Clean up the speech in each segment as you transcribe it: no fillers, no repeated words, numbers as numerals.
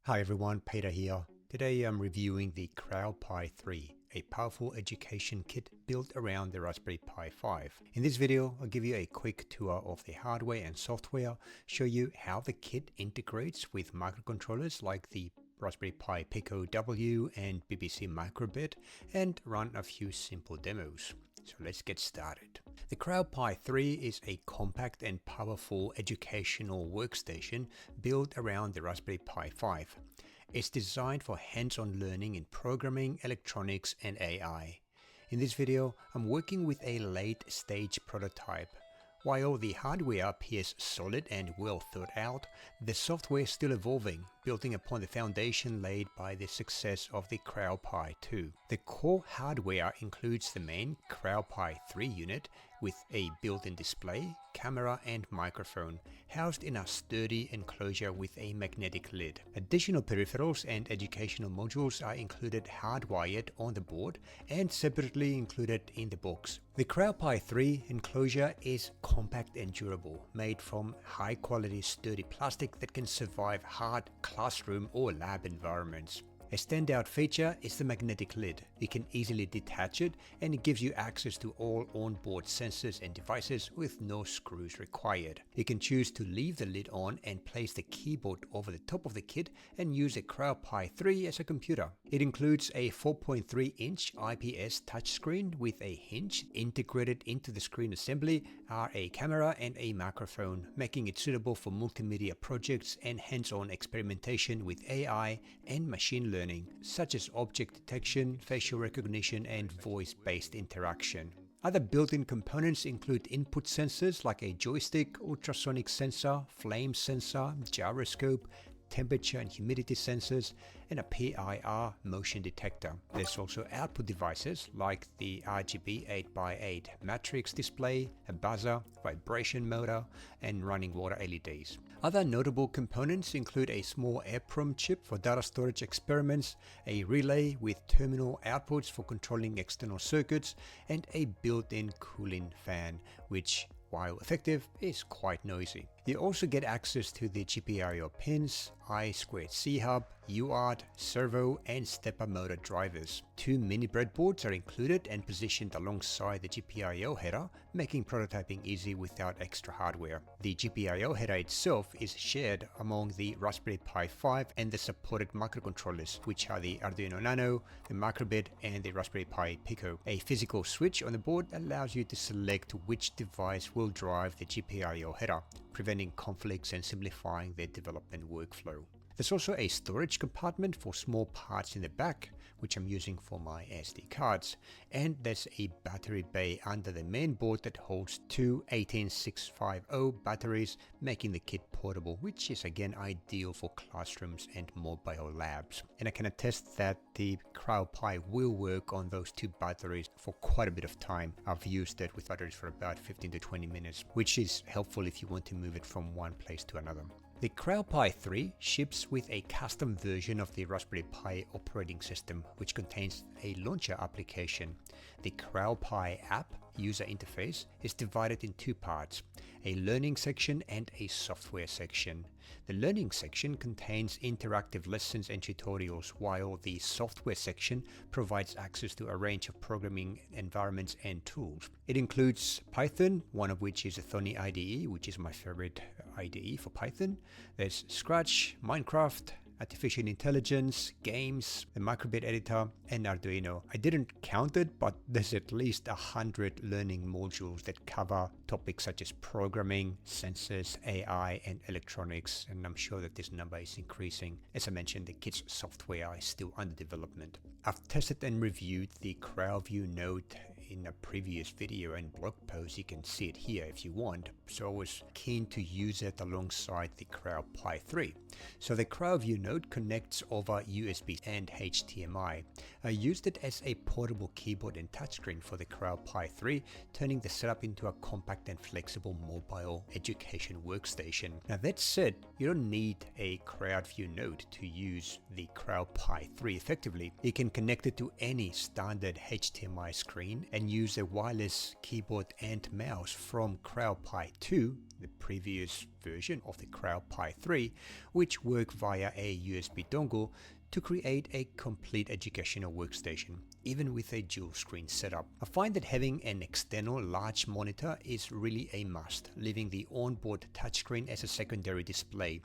Hi everyone, Peter here. Today I'm reviewing the Crowel Pi 3, a powerful education kit built around the Raspberry Pi 5. In this video, I'll give you a quick tour of the hardware and software, show you how the kit integrates with microcontrollers like the Raspberry Pi Pico W and BBC Microbit, and run a few simple demos. So let's get started. The Crowel Pi 3 is a compact and powerful educational workstation built around the Raspberry Pi 5. It's designed for hands-on learning in programming, electronics, and AI. In this video, I'm working with a late-stage prototype. While the hardware appears solid and well thought out, the software is still evolving, building upon the foundation laid by the success of the Crowel Pi 2. The core hardware includes the main Crowel Pi 3 unit with a built-in display, camera, and microphone, housed in a sturdy enclosure with a magnetic lid. Additional peripherals and educational modules are included hardwired on the board and separately included in the box. The Crowel Pi 3 enclosure is compact and durable, made from high-quality sturdy plastic that can survive hard classroom or lab environments. A standout feature is the magnetic lid. You can easily detach it, and it gives you access to all onboard sensors and devices with no screws required. You can choose to leave the lid on and place the keyboard over the top of the kit and use a Crowel Pi 3 as a computer. It includes a 4.3-inch IPS touchscreen with a hinge. Integrated into the screen assembly are a camera and a microphone, making it suitable for multimedia projects and hands-on experimentation with AI and machine learning, such as object detection, facial recognition, and voice-based interaction. Other built-in components include input sensors like a joystick, ultrasonic sensor, flame sensor, gyroscope, temperature and humidity sensors, and a PIR motion detector. There's also output devices like the RGB 8x8 matrix display, a buzzer, vibration motor, and running water LEDs. Other notable components include a small EEPROM chip for data storage experiments, a relay with terminal outputs for controlling external circuits, and a built-in cooling fan, which, while effective, is quite noisy. You also get access to the GPIO Pins, I2C hub, UART, servo, and stepper motor drivers. Two mini breadboards are included and positioned alongside the GPIO header, making prototyping easy without extra hardware. The GPIO header itself is shared among the Raspberry Pi 5 and the supported microcontrollers, which are the Arduino Nano, the Microbit, and the Raspberry Pi Pico. A physical switch on the board allows you to select which device will drive the GPIO header, preventing conflicts and simplifying their development workflow. There's also a storage compartment for small parts in the back, which I'm using for my SD cards, and there's a battery bay under the main board that holds two 18650 batteries, making the kit portable, which is again ideal for classrooms and mobile labs. And I can attest that the Crowel Pi will work on those two batteries for quite a bit of time. I've used it with batteries for about 15 to 20 minutes, which is helpful if you want to move it from one place to another. The Crowel Pi 3 ships with a custom version of the Raspberry Pi operating system, which contains a launcher application. The Crowel Pi app user interface is divided in two parts, a learning section and a software section. The learning section contains interactive lessons and tutorials, while the software section provides access to a range of programming environments and tools. It includes Python, one of which is a Thonny IDE, which is my favorite IDE for Python. There's Scratch, Minecraft, artificial intelligence, games, the Microbit editor, and Arduino. I didn't count it, but there's at least 100 learning modules that cover topics such as programming, sensors, AI, and electronics, and I'm sure that this number is increasing. As I mentioned, the kit's software is still under development. I've tested and reviewed the CrowelView node in a previous video and blog post. You can see it here if you want, so I was keen to use it alongside the Crowel Pi 3. So the CrowelView node connects over USB and HDMI. I used it as a portable keyboard and touchscreen for the Crowel Pi 3, turning the setup into a compact and flexible mobile education workstation. Now that said, you don't need a CrowelView node to use the Crowel Pi 3 effectively. You can connect it to any standard HDMI screen, and use a wireless keyboard and mouse from Crowel Pi 2, the previous version of the Crowel Pi 3, which work via a USB dongle to create a complete educational workstation, even with a dual screen setup. I find that having an external large monitor is really a must, leaving the onboard touchscreen as a secondary display.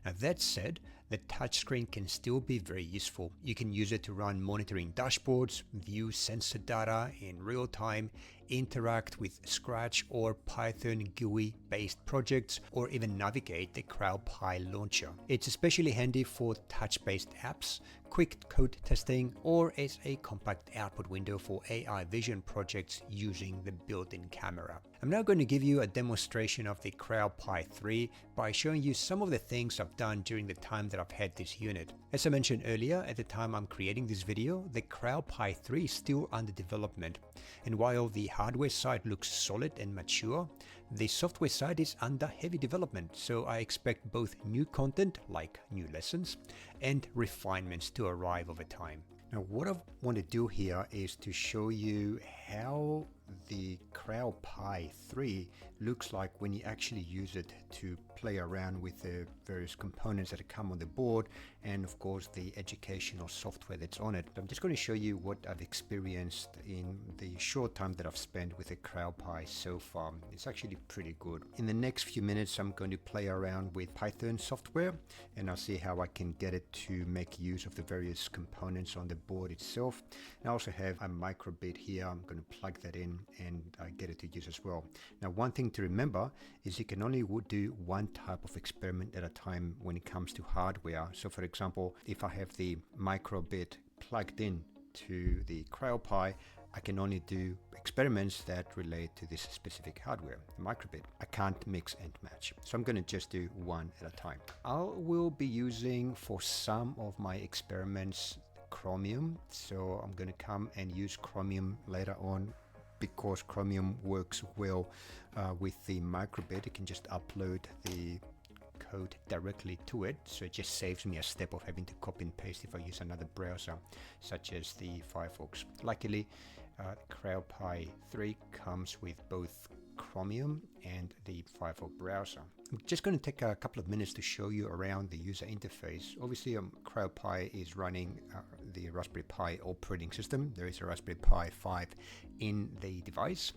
Now that said, the touchscreen can still be very useful. You can use it to run monitoring dashboards, view sensor data in real time, interact with Scratch or Python GUI based projects, or even navigate the Crowel Pi launcher. It's especially handy for touch-based apps, quick code testing, or as a compact output window for AI vision projects using the built-in camera. I'm now going to give you a demonstration of the Crowel Pi 3 by showing you some of the things I've done during the time that I've had this unit. As I mentioned earlier, at the time I'm creating this video, the Crowel Pi 3 is still under development, and while the hardware side looks solid and mature, the software side is under heavy development, so I expect both new content like new lessons and refinements to arrive over time. Now what I want to do here is to show you how the Crowel Pi 3 looks like when you actually use it to play around with the various components that come on the board, and of course the educational software that's on it. I'm just going to show you what I've experienced in the short time that I've spent with the Crowel Pi so far. It's actually pretty good. In the next few minutes I'm going to play around with Python software, and I'll see how I can get it to make use of the various components on the board itself. And I also have a microbit here. I'm going to plug that in and get it to use as well. Now one thing to remember is you can only do one type of experiment at a time when it comes to hardware. So for example, if I have the microbit plugged in to the Crowel Pi, I can only do experiments that relate to this specific hardware, the microbit. I can't mix and match. So I'm going to just do one at a time. I will be using for some of my experiments Chromium. So I'm going to come and use Chromium later on, because Chromium works well with the microbit. You can just upload the code directly to it, so it just saves me a step of having to copy and paste if I use another browser such as the Firefox. Luckily Crowel Pi 3 comes with both Chromium and the Firefox browser. I'm just going to take a couple of minutes to show you around the user interface. Obviously Crowel Pi is running the Raspberry Pi operating system. There is a Raspberry Pi 5 in the device,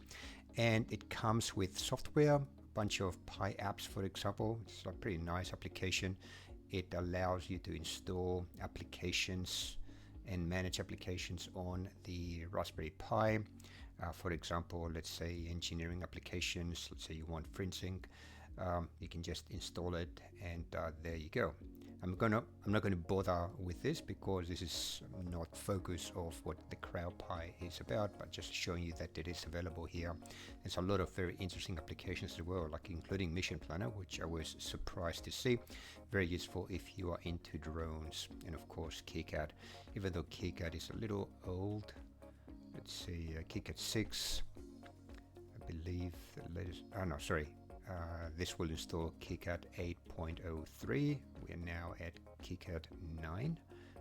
and it comes with software, bunch of Pi apps. For example, it's a pretty nice application. It allows you to install applications and manage applications on the Raspberry Pi. For example, let's say engineering applications. Let's say you want FreeSync. You can just install it, and there you go. I'm not going to bother with this because this is not focus of what the Crowel Pi is about, but just showing you that it is available here. There's a lot of very interesting applications as well, like including Mission Planner, which I was surprised to see. Very useful if you are into drones, and of course KiCad. Even though KiCad is a little old, let's see, KiCad 6, I believe the latest. Oh no, sorry. This will install KiCad 8.03. We are now at KiCad 9,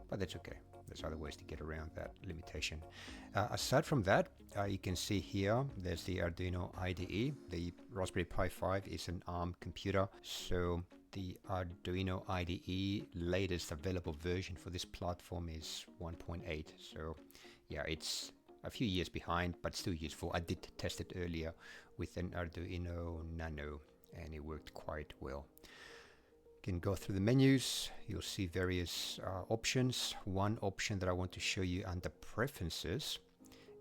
but that's okay. There's other ways to get around that limitation. Aside from that, you can see here there's the Arduino IDE. The Raspberry Pi 5 is an ARM computer, so the Arduino IDE latest available version for this platform is 1.8. So yeah, it's a few years behind, but still useful. I did test it earlier with an Arduino Nano, and it worked quite well. You can go through the menus. You'll see various options. One option that I want to show you under preferences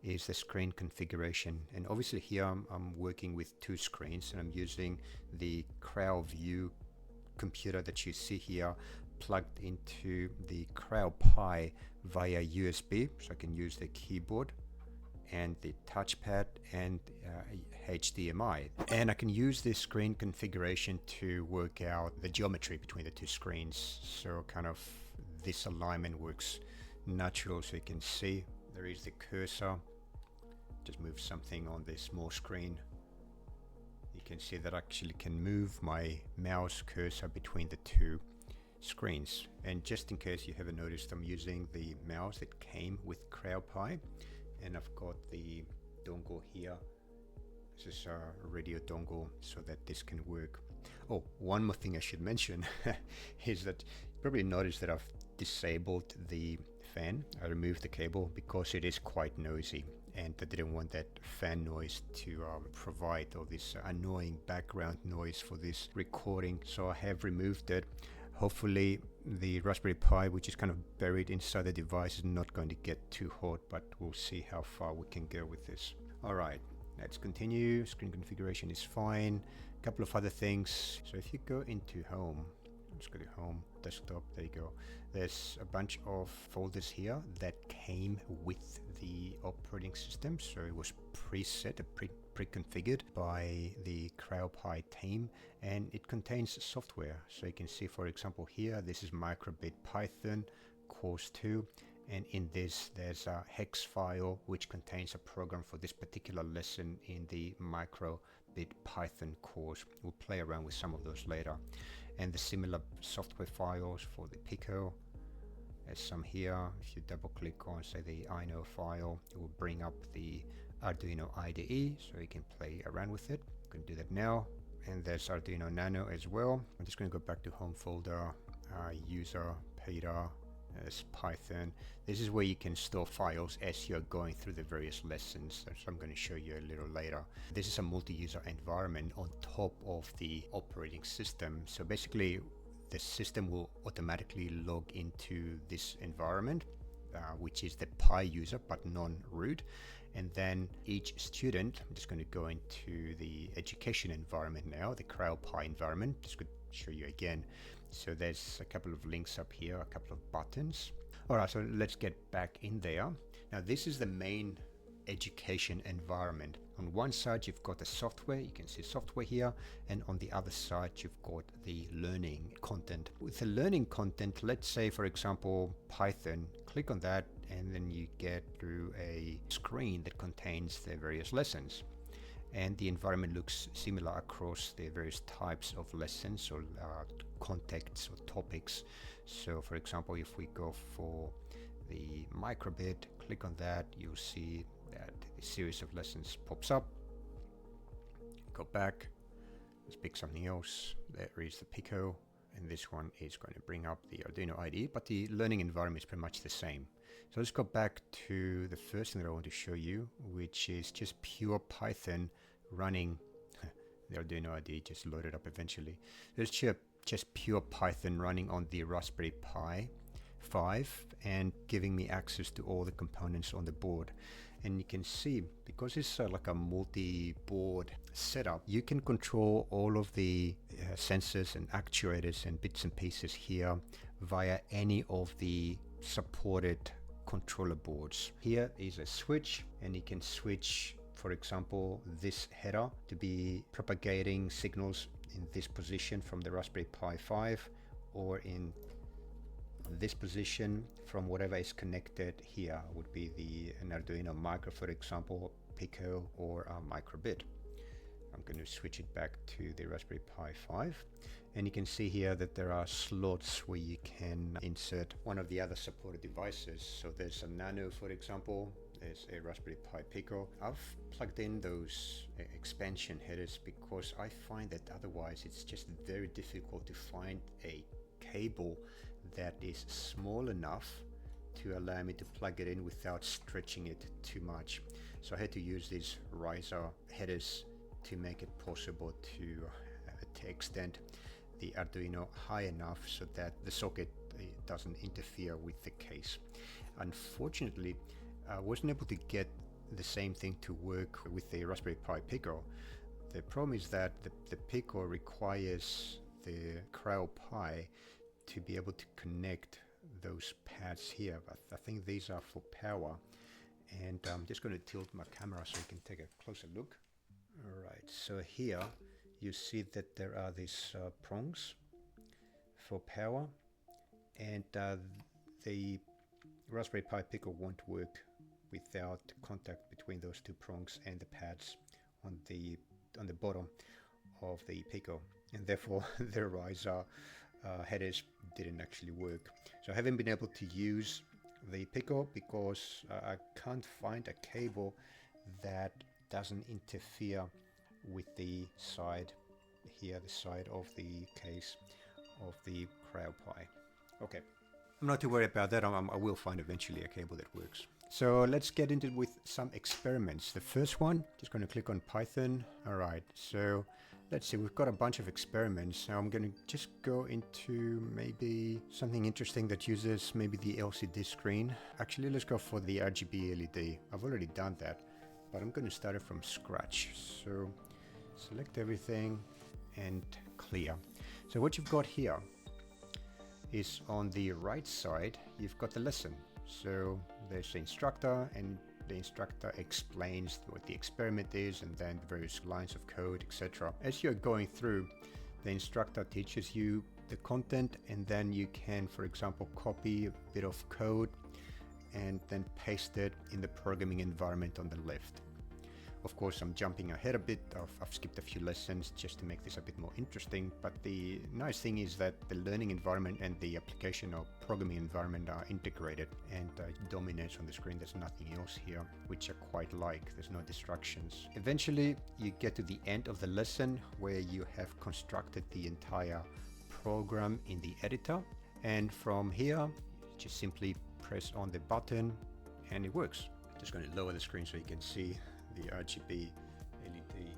is the screen configuration. And obviously here I'm working with two screens, and I'm using the Crowel View computer that you see here plugged into the Crowel Pi via USB, so I can use the keyboard and the touchpad and HDMI, and I can use this screen configuration to work out the geometry between the two screens. So kind of this alignment works natural, so you can see there is the cursor. Just move something on the small screen. You can see that I actually can move my mouse cursor between the two screens. And just in case you haven't noticed, I'm using the mouse that came with Crowel Pi, and I've got the dongle here. This is a radio dongle so that this can work. Oh, one more thing I should mention is that you probably noticed that I've disabled the fan. I removed the cable because it is quite noisy, and I didn't want that fan noise to provide all this annoying background noise for this recording, so I have removed it. Hopefully the Raspberry Pi, which is kind of buried inside the device, is not going to get too hot, but we'll see how far we can go with this. Alright, let's continue. Screen configuration is fine. A couple of other things. So if you go into home, let's go to home, desktop, there you go. There's a bunch of folders here that came with the operating system, so it was preset, pre-configured by the Crowel Pi team, and it contains software. So you can see, for example, here, this is microbit Python course 2, and in this there's a hex file which contains a program for this particular lesson in the microbit Python course. We'll play around with some of those later. And the similar software files for the Pico. There's some here. If you double click on, say, the INO file, it will bring up the Arduino IDE, so you can play around with it. You can do that now. And there's Arduino Nano as well. I'm just going to go back to home folder, user, Peter, there's Python. This is where you can store files as you're going through the various lessons, so I'm going to show you a little later. This is a multi-user environment on top of the operating system. So basically the system will automatically log into this environment, which is the Pi user but non-root. And then each student, I'm just going to go into the education environment now, the Crowel Pi environment. Just going to show you again. So there's a couple of links up here, a couple of buttons. All right, so let's get back in there. Now this is the main education environment. On one side you've got the software, you can see software here, and on the other side you've got the learning content. With the learning content, let's say for example Python, click on that and then you get through a screen that contains the various lessons. And the environment looks similar across the various types of lessons or contexts or topics. So for example, if we go for the microbit, click on that, you'll see that a series of lessons pops up. Go back, let's pick something else. There is the Pico, and this one is going to bring up the Arduino IDE, but the learning environment is pretty much the same. So let's go back to the first thing that I want to show you, which is just pure Python running. The Arduino IDE just loaded up eventually. There's just pure Python running on the Raspberry Pi 5 and giving me access to all the components on the board. And you can see, because it's like a multi-board setup, you can control all of the sensors and actuators and bits and pieces here via any of the supported controller boards. Here is a switch, and you can switch, for example, this header to be propagating signals in this position from the Raspberry Pi 5, or in this position from whatever is connected here. Would be an Arduino Micro, for example, Pico, or a microbit. I'm going to switch it back to the Raspberry Pi 5, and you can see here that there are slots where you can insert one of the other supported devices. So there's a Nano, for example, there's a Raspberry Pi Pico. I've plugged in those expansion headers because I find that otherwise it's just very difficult to find a cable that is small enough to allow me to plug it in without stretching it too much. So I had to use these riser headers to make it possible to extend the Arduino high enough so that the socket doesn't interfere with the case. Unfortunately, I wasn't able to get the same thing to work with the Raspberry Pi Pico. The problem is that the Pico requires the Crowel Pi to be able to connect those pads here. But I think these are for power, and I'm just going to tilt my camera so you can take a closer look. Alright, so here you see that there are these prongs for power, and the Raspberry Pi Pico won't work without contact between those two prongs and the pads on the bottom of the Pico, and therefore the riser headers didn't actually work. So I haven't been able to use the Pico because I can't find a cable that doesn't interfere with the side here, the side of the case of the Crowel Pi. Okay, I'm not too worried about that. I will find eventually a cable that works. So let's get into it with some experiments. The first one, just going to click on Python. All right, so let's see, we've got a bunch of experiments. Now I'm going to just go into maybe something interesting that uses maybe the LCD screen. Actually, let's go for the RGB LED. I've already done that, but I'm going to start it from scratch. So select everything and clear. So what you've got here is on the right side, you've got the lesson. So there's the instructor, and the instructor explains what the experiment is and then the various lines of code, etc. As you're going through, the instructor teaches you the content, and then you can, for example, copy a bit of code and then paste it in the programming environment on the left. Of course, I'm jumping ahead a bit. I've skipped a few lessons just to make this a bit more interesting. But the nice thing is that the learning environment and the application or programming environment are integrated, and it dominates on the screen. There's nothing else here, which I quite like. There's no distractions. Eventually, you get to the end of the lesson where you have constructed the entire program in the editor. And from here, just simply press on the button and it works. Just going to lower the screen so you can see the RGB LED.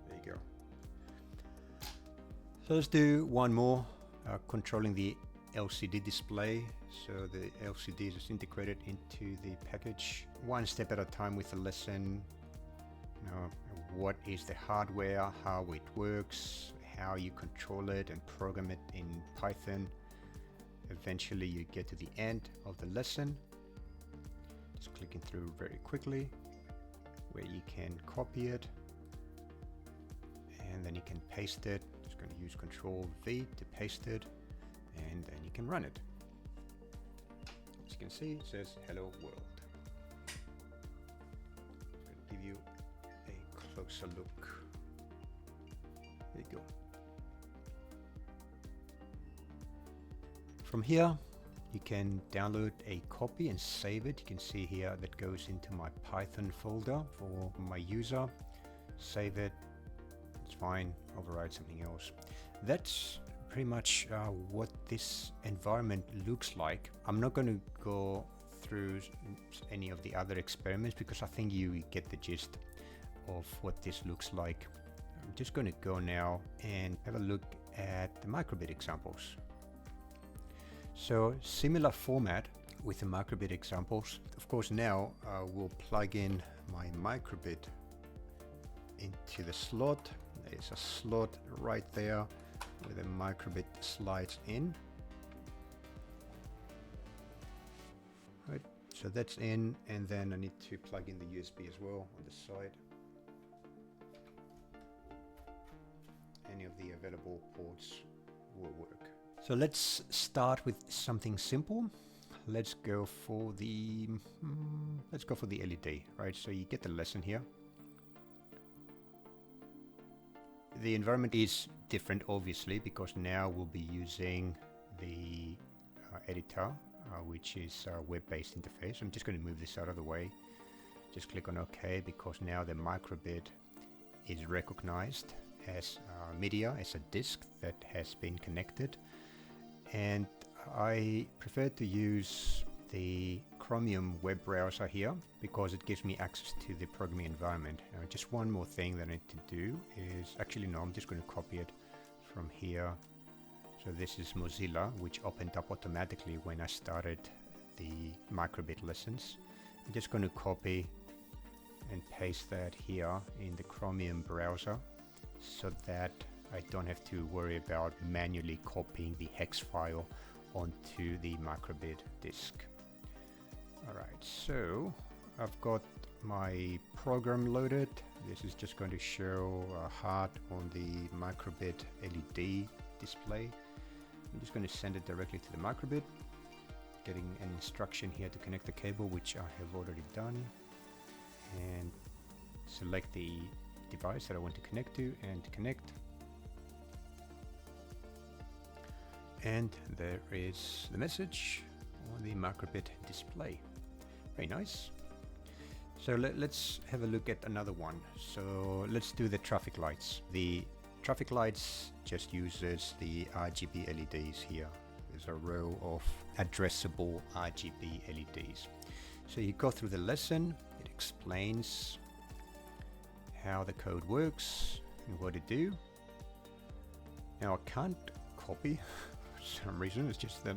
There you go. So let's do one more, controlling the LCD display. So the LCD is just integrated into the package, one step at a time with the lesson. You know, what is the hardware, how it works, how you control it and program it in Python. Eventually you get to the end of the lesson. Just clicking through very quickly, where you can copy it and then you can paste it. Just going to use Control V to paste it, and then you can run it. As you can see, it says hello world. I'm going to give you a closer look. There you go. From here, you can download a copy and save it. You can see here that goes into my Python folder for my user. Save it, it's fine, override something else. That's pretty much what this environment looks like. I'm not going to go through any of the other experiments because I think you get the gist of what this looks like. I'm just going to go now and have a look at the microbit examples. So similar format with the microbit examples. Of course, now we'll plug in my microbit into the slot. There's a slot right there where the microbit slides in. Right, so that's in, and then I need to plug in the USB as well on the side. Any of the available ports will work. So let's start with something simple. Let's go for the LED, right? So you get the lesson here. The environment is different, obviously, because now we'll be using the editor, which is a web-based interface. I'm just going to move this out of the way. Just click on OK, because now the microbit is recognized as media, as a disk that has been connected. And I prefer to use the Chromium web browser here because it gives me access to the programming environment. Now, just one more thing that I need to do is, actually no, I'm just going to copy it from here. So this is Mozilla, which opened up automatically when I started the microbit lessons. I'm just going to copy and paste that here in the Chromium browser so that I don't have to worry about manually copying the hex file onto the microbit disk. Alright, so I've got my program loaded. This is just going to show a heart on the microbit LED display. I'm just going to send it directly to the microbit, getting an instruction here to connect the cable, which I have already done, and select the device that I want to connect to and connect. And there is the message on the microbit display. Very nice. So let's have a look at another one. So let's do the traffic lights. The traffic lights just uses the RGB LEDs here. There's a row of addressable RGB LEDs. So you go through the lesson, it explains how the code works and what to do. Now I can't copy for some reason, it's just that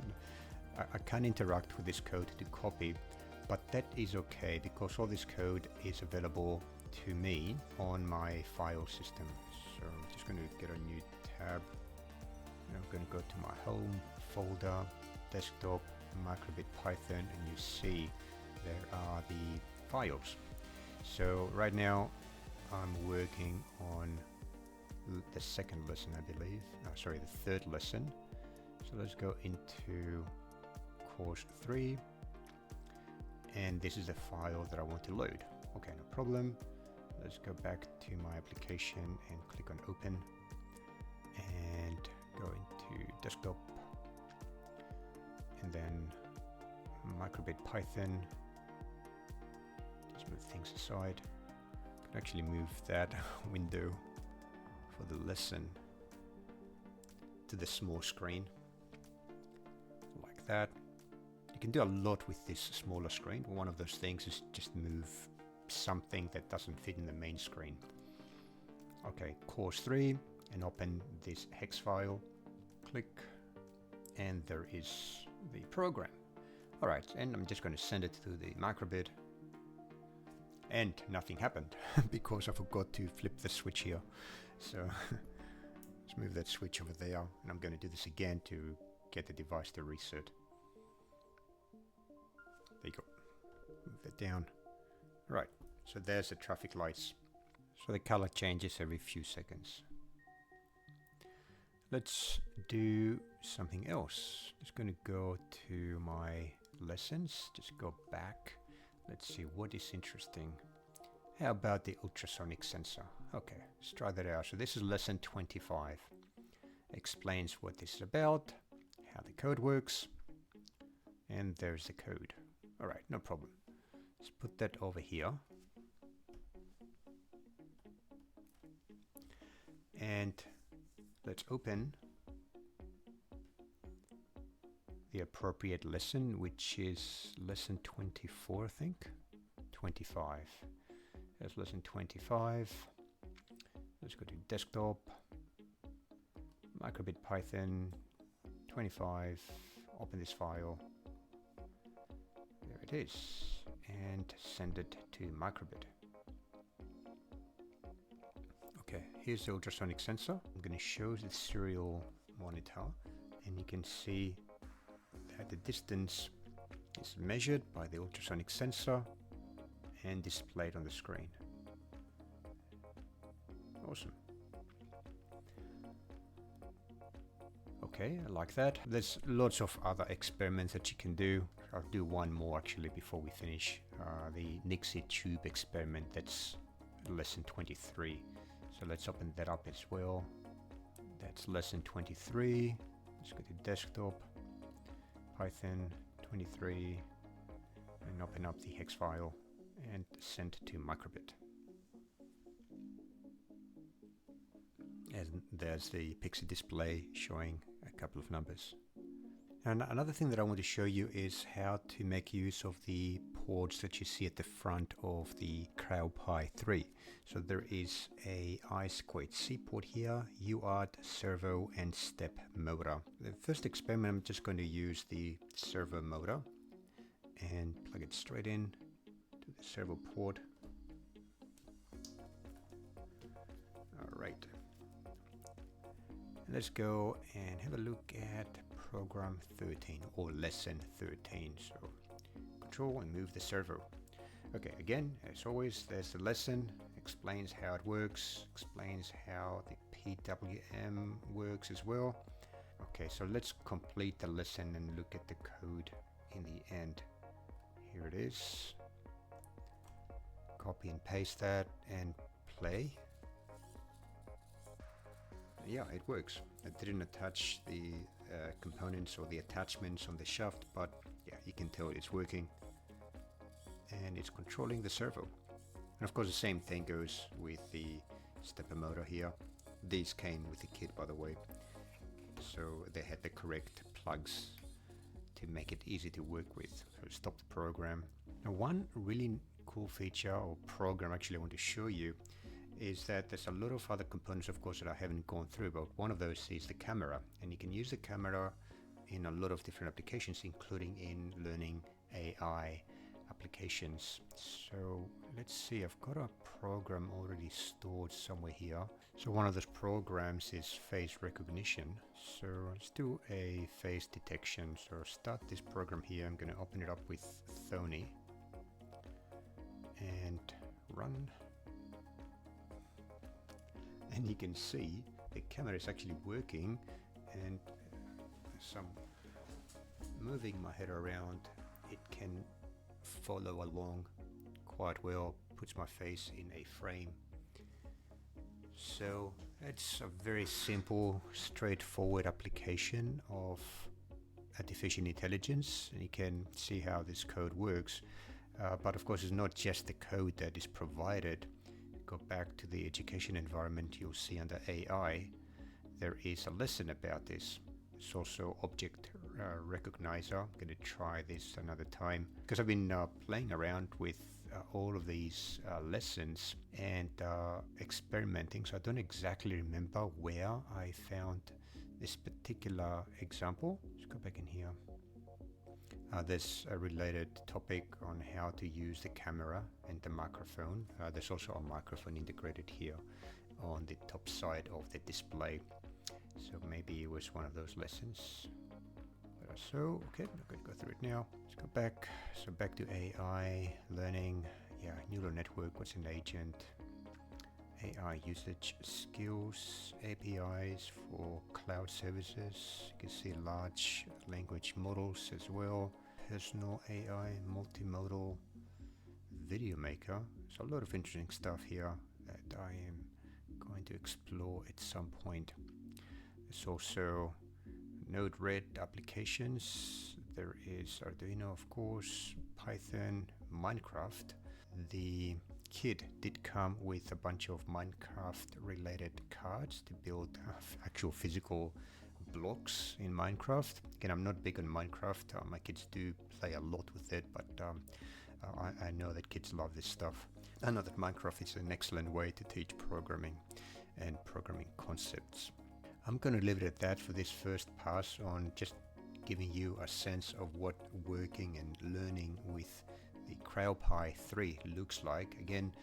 I can't interact with this code to copy, but that is okay because all this code is available to me on my file system. So I'm just going to get a new tab. And I'm going to go to my home folder, desktop, Microbit Python, and you see there are the files. So right now I'm working on the second lesson, I believe. Sorry, the third lesson. So let's go into course 3, and this is the file that I want to load. Okay, no problem. Let's go back to my application and click on open and go into desktop and then Microbit Python. Just move things aside. I can actually move that window for the lesson to the small screen like that. You can do a lot with this smaller screen. One of those things is just move something that doesn't fit in the main screen. Okay, course 3, and open this hex file. Click, and there is the program. Alright, and I'm just going to send it to the Microbit. And nothing happened because I forgot to flip the switch here. So let's move that switch over there, and I'm going to do this again to get the device to reset. There you go. Move that down. Right, so there's the traffic lights. So the color changes every few seconds. Let's do something else. Just going to go to my lessons. Just go back. Let's see what is interesting. How about the ultrasonic sensor? Okay, let's try that out. So this is lesson 25. Explains what this is about, how the code works, and there's the code. All right, no problem. Let's put that over here. And let's open the appropriate lesson, which is lesson 24, I think. 25. There's lesson 25. Let's go to desktop, Microbit Python 25, open this file. There it is, and send it to Microbit. Okay, here's the ultrasonic sensor. I'm going to show the serial monitor, and you can see that the distance is measured by the ultrasonic sensor and displayed on the screen. Awesome. Okay, I like that. There's lots of other experiments that you can do. I'll do one more actually before we finish. The Nixie tube experiment, that's lesson 23. So let's open that up as well. That's lesson 23. Let's go to desktop, Python 23, and open up the hex file and send to Microbit. And there's the pixie display showing a couple of numbers. And another thing that I want to show you is how to make use of the ports that you see at the front of the Crowel Pi 3. So there is a I2C port here, UART, servo, and step motor. The first experiment, I'm just going to use the servo motor and plug it straight in to the servo port. All right. Let's go and have a look at program 13 or lesson 13. So control and move the servo. Okay, again, as always, there's the lesson, explains how it works, explains how the PWM works as well. Okay, so let's complete the lesson and look at the code in the end. Here it is. Copy and paste that and play. Yeah, it works. I didn't attach the components or the attachments on the shaft, but yeah, you can tell it's working. and it's controlling the servo. And of course the same thing goes with the stepper motor here. These came with the kit, by the way, so they had the correct plugs to make it easy to work with. So stop the program. Now one really cool feature or program actually I want to show you is that there's a lot of other components, of course, that I haven't gone through, but one of those is the camera, and you can use the camera in a lot of different applications, including in learning AI applications. So let's see, I've got a program already stored somewhere here. So one of those programs is face recognition. So let's do a face detection. So start this program here. I'm going to open it up with Thony and run. And you can see the camera is actually working, and as I'm moving my head around, it can follow along quite well, puts my face in a frame. So it's a very simple, straightforward application of artificial intelligence, and you can see how this code works. But of course, it's not just the code that is provided. Go back to the education environment, you'll see under AI, there is a lesson about this. It's also object recognizer. I'm going to try this another time because I've been playing around with all of these lessons and experimenting, so I don't exactly remember where I found this particular example. Let's go back in here. There's a related topic on how to use the camera and the microphone. There's also a microphone integrated here on the top side of the display. So maybe it was one of those lessons. So, okay, I'm going to go through it now. Let's go back. So back to AI, learning, neural network, what's an agent? AI usage skills, APIs for cloud services. You can see large language models as well. Personal AI, multimodal video maker. There's a lot of interesting stuff here that I am going to explore at some point. There's also Node-RED applications. There is Arduino, of course, Python, Minecraft. The kit did come with a bunch of Minecraft related cards to build actual physical blocks in Minecraft. Again, I'm not big on Minecraft. My kids do play a lot with it, but I know that kids love this stuff. I know that Minecraft is an excellent way to teach programming and programming concepts. I'm going to leave it at that for this first pass on just giving you a sense of what working and learning with the Crowel Pi 3 looks like. Again,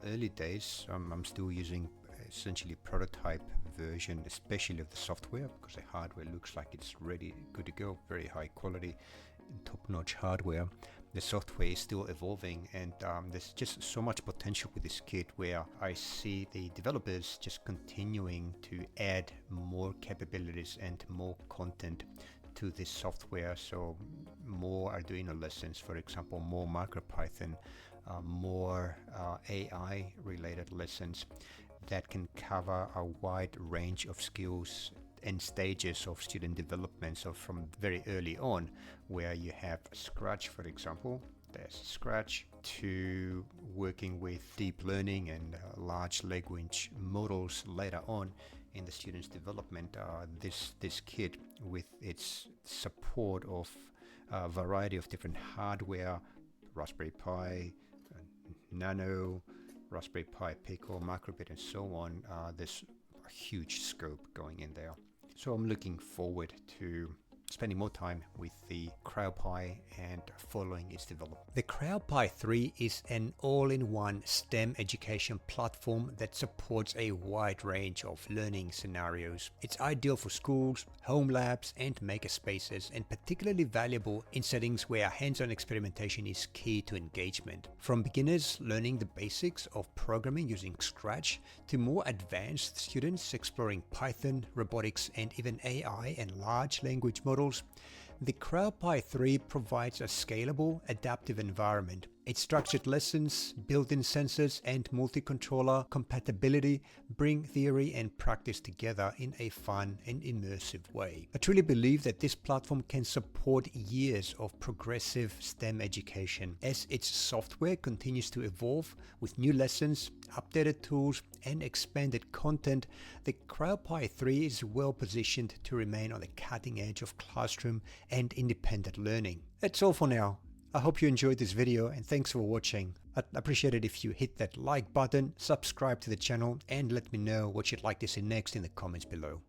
early days, I'm still using essentially prototype version, especially of the software, because the hardware looks like it's ready, good to go, very high quality, top-notch hardware. The software is still evolving, and there's just so much potential with this kit where I see the developers just continuing to add more capabilities and more content to this software. So more Arduino lessons, for example, more MicroPython, more AI related lessons that can cover a wide range of skills and stages of student development. So from very early on, where you have Scratch, for example, there's Scratch, to working with deep learning and large language models later on in the student's development. This kit, with its support of a variety of different hardware, Raspberry Pi, Nano, Raspberry Pi Pico, Microbit, and so on, there's a huge scope going in there. So I'm looking forward to spending more time with the CrowPi and following its development. The CrowPi 3 is an all-in-one STEM education platform that supports a wide range of learning scenarios. It's ideal for schools, home labs, and makerspaces, and particularly valuable in settings where hands-on experimentation is key to engagement. From beginners learning the basics of programming using Scratch to more advanced students exploring Python, robotics, and even AI and large language models, the CrowPi 3 provides a scalable, adaptive environment. Its structured lessons, built-in sensors, and multi-controller compatibility bring theory and practice together in a fun and immersive way. I truly believe that this platform can support years of progressive STEM education as its software continues to evolve with new lessons, updated tools, and expanded content. The CrowPi 3 is well positioned to remain on the cutting edge of classroom and independent learning. That's all for now. I hope you enjoyed this video and thanks for watching. I'd appreciate it if you hit that like button, subscribe to the channel, and let me know what you'd like to see next in the comments below.